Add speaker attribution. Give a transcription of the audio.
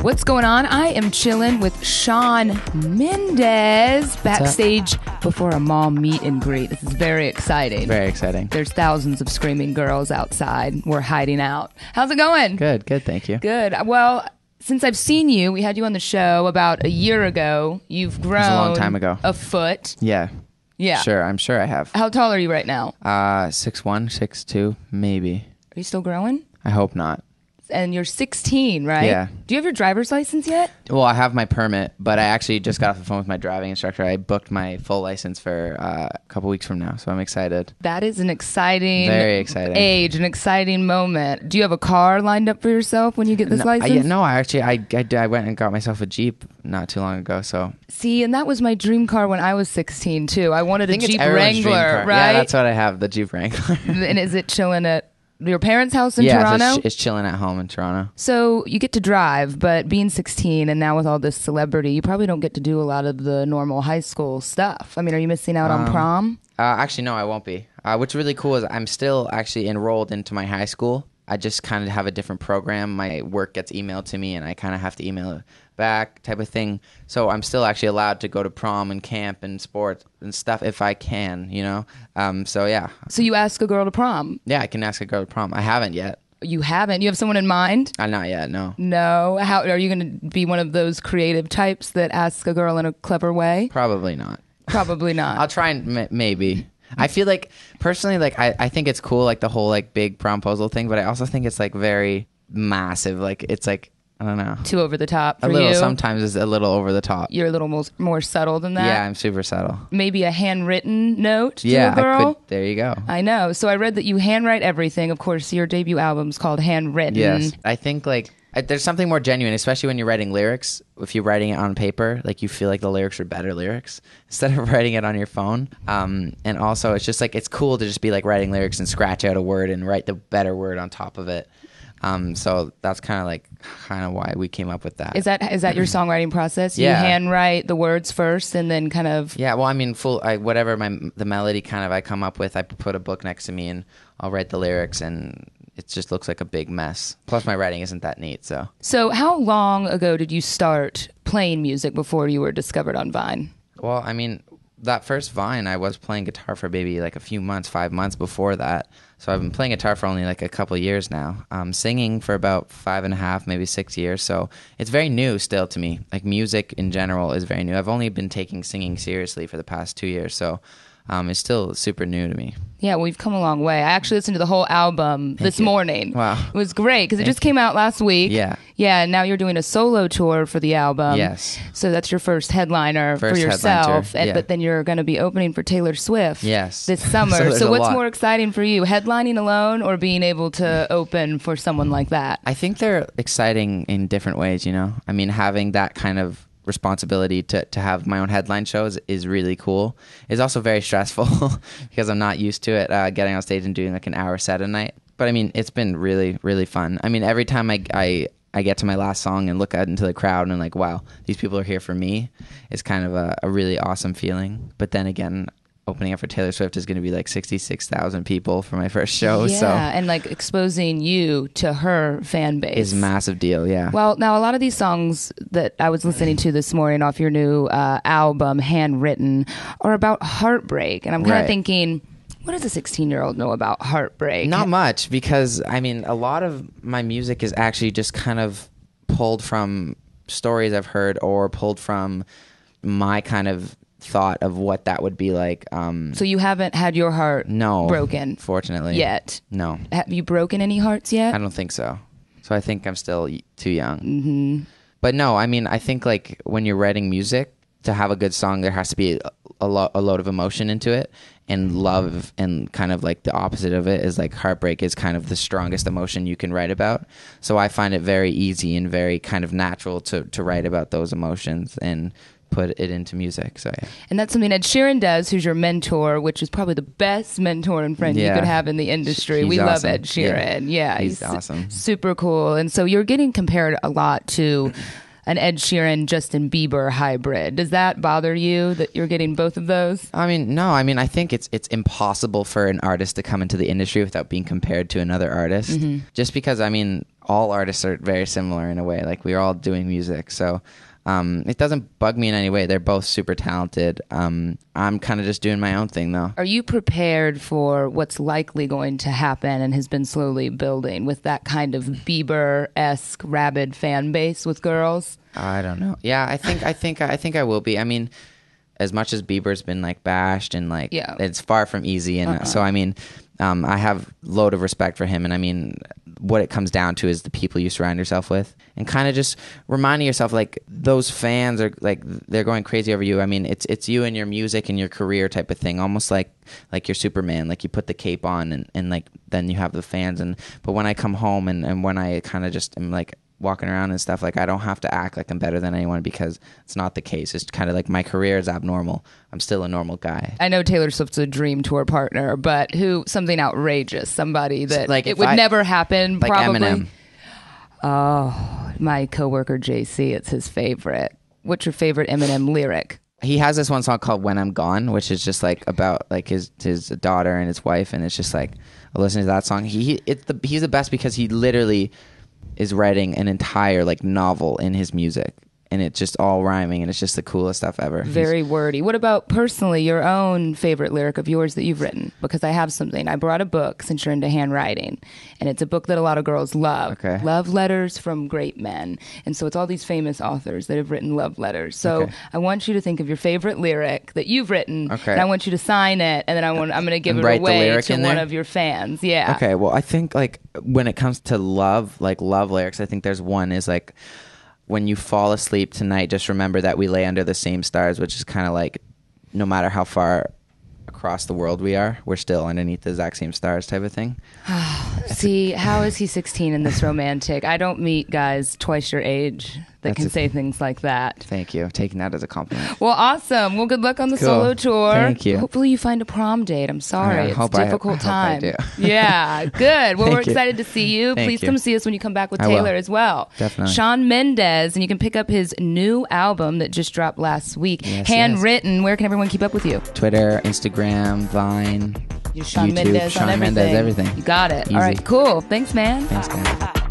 Speaker 1: What's going on? I am chilling with Shawn Mendes backstage before a mall meet and greet. This is very exciting.
Speaker 2: Very exciting.
Speaker 1: There's thousands of screaming girls outside. We're hiding out. How's it going?
Speaker 2: Good, thank you.
Speaker 1: Good. Well, since I've seen you, we had you on the show about a year ago. You've grown
Speaker 2: It was a long time ago.
Speaker 1: A foot.
Speaker 2: Yeah.
Speaker 1: Yeah.
Speaker 2: Sure, I'm sure I have.
Speaker 1: How tall are you right now?
Speaker 2: 6'1", 6'2", maybe.
Speaker 1: Are you still growing?
Speaker 2: I hope not.
Speaker 1: And you're 16, right?
Speaker 2: Yeah.
Speaker 1: Do you have your driver's license yet?
Speaker 2: Well, I have my permit, but I actually just got off the phone with my driving instructor. I booked my full license for a couple weeks from now, so I'm excited.
Speaker 1: That is an exciting
Speaker 2: Very exciting
Speaker 1: age, an exciting moment. Do you have a car lined up for yourself when you get this license?
Speaker 2: I went and got myself a Jeep not too long ago. So
Speaker 1: see, and that was my dream car when I was 16 too. I wanted a Jeep Wrangler, right?
Speaker 2: Yeah, that's what I have, the Jeep Wrangler.
Speaker 1: And is it chilling at your parents' house in Toronto?
Speaker 2: Yeah, it's chilling at home in Toronto.
Speaker 1: So you get to drive, but being 16 and now with all this celebrity, you probably don't get to do a lot of the normal high school stuff. I mean, are you missing out on prom?
Speaker 2: Actually, no, I won't be. What's really cool is I'm still actually enrolled into my high school. I just kind of have a different program. My work gets emailed to me, and I kind of have to email it back type of thing. So I'm still actually allowed to go to prom and camp and sports and stuff if I can, you know? So, yeah.
Speaker 1: So you ask a girl to prom?
Speaker 2: Yeah, I can ask a girl to prom. I haven't yet.
Speaker 1: You haven't? You have someone in mind?
Speaker 2: Not yet, no.
Speaker 1: No? How are you going to be one of those creative types that ask a girl in a clever way?
Speaker 2: Probably not.
Speaker 1: Probably not.
Speaker 2: I'll try and maybe. I feel like, personally, like, I think it's cool, like, the whole, like, big promposal thing, but I also think it's, like, very massive. Like, it's, like, I don't know.
Speaker 1: Too over the top for
Speaker 2: a little,
Speaker 1: you?
Speaker 2: Sometimes it's a little over the top.
Speaker 1: You're a little more subtle than that?
Speaker 2: Yeah, I'm super subtle.
Speaker 1: Maybe a handwritten note to a girl?
Speaker 2: There you go.
Speaker 1: I know. So I read that you handwrite everything. Of course, your debut album's called Handwritten.
Speaker 2: Yes. I think, like, there's something more genuine, especially when you're writing lyrics. If you're writing it on paper, like, you feel like the lyrics are better lyrics instead of writing it on your phone. And also, it's just, like, it's cool to just be, like, writing lyrics and scratch out a word and write the better word on top of it. So that's kind of why we came up with that.
Speaker 1: Is that your songwriting process?
Speaker 2: Yeah.
Speaker 1: You handwrite the words first and then kind of...
Speaker 2: Yeah, well, I mean, whatever the melody kind of I come up with, I put a book next to me and I'll write the lyrics, and it just looks like a big mess. Plus, my writing isn't that neat, so.
Speaker 1: So how long ago did you start playing music before you were discovered on Vine?
Speaker 2: Well, I mean, that first Vine, I was playing guitar for maybe like a few months, 5 months before that. So I've been playing guitar for only like a couple of years now. Singing for about 5.5, maybe 6 years. So it's very new still to me. Like, music in general is very new. I've only been taking singing seriously for the past 2 years. So it's still super new to me.
Speaker 1: Yeah, we've come a long way. I actually listened to the whole album this morning.
Speaker 2: Wow.
Speaker 1: It was great because it just came out last week.
Speaker 2: Yeah.
Speaker 1: Yeah, and now you're doing a solo tour for the album.
Speaker 2: Yes.
Speaker 1: So that's your first headliner for
Speaker 2: First
Speaker 1: yourself.
Speaker 2: headline tour, yeah.
Speaker 1: But then you're going to be opening for Taylor Swift
Speaker 2: Yes.
Speaker 1: this summer.
Speaker 2: So there's
Speaker 1: so
Speaker 2: a
Speaker 1: what's
Speaker 2: lot.
Speaker 1: more exciting for you, headlining alone or being able to open for someone like that?
Speaker 2: I think they're exciting in different ways, you know? I mean, having that kind of responsibility to have my own headline shows is really cool. It's also very stressful because I'm not used to it, getting on stage and doing like an hour set a night. But I mean, it's been really, really fun. I mean, every time I get to my last song and look out into the crowd and like, wow, these people are here for me, it's kind of a really awesome feeling. But then again, opening up for Taylor Swift is going to be like 66,000 people for my first show.
Speaker 1: Yeah,
Speaker 2: so
Speaker 1: and like exposing you to her fan base
Speaker 2: is a massive deal, yeah.
Speaker 1: Well, now a lot of these songs that I was listening to this morning off your new album, Handwritten, are about heartbreak. And I'm kind of thinking, what does a 16-year-old know about heartbreak?
Speaker 2: Not much, because, I mean, a lot of my music is actually just kind of pulled from stories I've heard or pulled from my kind of thought of what that would be like.
Speaker 1: So you haven't had your heart broken?
Speaker 2: Fortunately.
Speaker 1: Yet?
Speaker 2: No.
Speaker 1: Have you broken any hearts yet?
Speaker 2: I don't think so. So I think I'm still too young.
Speaker 1: Mm-hmm.
Speaker 2: But no, I mean, I think like when you're writing music, to have a good song, there has to be a load of emotion into it, and love, and kind of like the opposite of it is like heartbreak is kind of the strongest emotion you can write about. So I find it very easy and very kind of natural to write about those emotions and put it into music. So yeah.
Speaker 1: And that's something Ed Sheeran does, who's your mentor, which is probably the best mentor and friend you could have in the industry. We love
Speaker 2: awesome.
Speaker 1: Ed Sheeran. Yeah,
Speaker 2: he's awesome.
Speaker 1: Super cool. And so you're getting compared a lot to an Ed Sheeran, Justin Bieber hybrid. Does that bother you that you're getting both of those?
Speaker 2: I mean, no. I mean, I think it's impossible for an artist to come into the industry without being compared to another artist. Mm-hmm. Just because, I mean, all artists are very similar in a way. Like we're all doing music, so it doesn't bug me in any way. They're both super talented. I'm kind of just doing my own thing, though.
Speaker 1: Are you prepared for what's likely going to happen and has been slowly building with that kind of Bieber-esque rabid fan base with girls?
Speaker 2: I don't know. Yeah, I think I will be. I mean, as much as Bieber's been like bashed and like it's far from easy, and so I mean, I have load of respect for him, and I mean, what it comes down to is the people you surround yourself with, and kind of just reminding yourself like those fans are like they're going crazy over you. I mean, it's you and your music and your career type of thing, almost like you're Superman. Like you put the cape on and like then you have the fans. But when I come home and when I kind of just am like walking around and stuff, like I don't have to act like I'm better than anyone, because it's not the case. It's kind of like my career is abnormal. I'm still a normal guy.
Speaker 1: I know Taylor Swift's a dream tour partner, but something outrageous, somebody that like it would never happen,
Speaker 2: like
Speaker 1: probably.
Speaker 2: Eminem.
Speaker 1: Oh, my coworker JC, it's his favorite. What's your favorite Eminem lyric?
Speaker 2: He has this one song called "When I'm Gone," which is just like about like his daughter and his wife, and it's just like I listen to that song. He's the best because he literally is writing an entire like novel in his music, and it's just all rhyming, and it's just the coolest stuff ever.
Speaker 1: Very wordy. What about personally your own favorite lyric of yours that you've written? Because I have something. I brought a book since you're into handwriting, and it's a book that a lot of girls love.
Speaker 2: Okay.
Speaker 1: Love letters from great men. And so it's all these famous authors that have written love letters. So I want you to think of your favorite lyric that you've written, and I want you to sign it, and then I'm going to give it away to one of your fans. Yeah.
Speaker 2: Okay, well, I think like when it comes to love, like love lyrics, I think there's one is like, when you fall asleep tonight, just remember that we lay under the same stars, which is kind of like no matter how far across the world we are, we're still underneath the exact same stars type of thing.
Speaker 1: See, how is he 16 in this romantic? I don't meet guys twice your age that can say things like that.
Speaker 2: Thank you. Taking that as a compliment.
Speaker 1: Well, awesome. Well, good luck on the solo tour.
Speaker 2: Thank you.
Speaker 1: Hopefully you find a prom date. I'm sorry. It's a difficult time.
Speaker 2: I hope I do.
Speaker 1: Yeah, good. Well, we're excited to see you. Please come see us when you come back with Taylor as well.
Speaker 2: Definitely.
Speaker 1: Shawn Mendes, and you can pick up his new album that just dropped last week.
Speaker 2: Yes,
Speaker 1: Handwritten. Where can everyone keep up with you?
Speaker 2: Twitter, Instagram, Vine,
Speaker 1: You're Shawn
Speaker 2: YouTube,
Speaker 1: Mendes
Speaker 2: Shawn
Speaker 1: on
Speaker 2: Mendes, everything.
Speaker 1: You got it.
Speaker 2: Easy.
Speaker 1: All right, cool. Thanks, man.
Speaker 2: Thanks, man.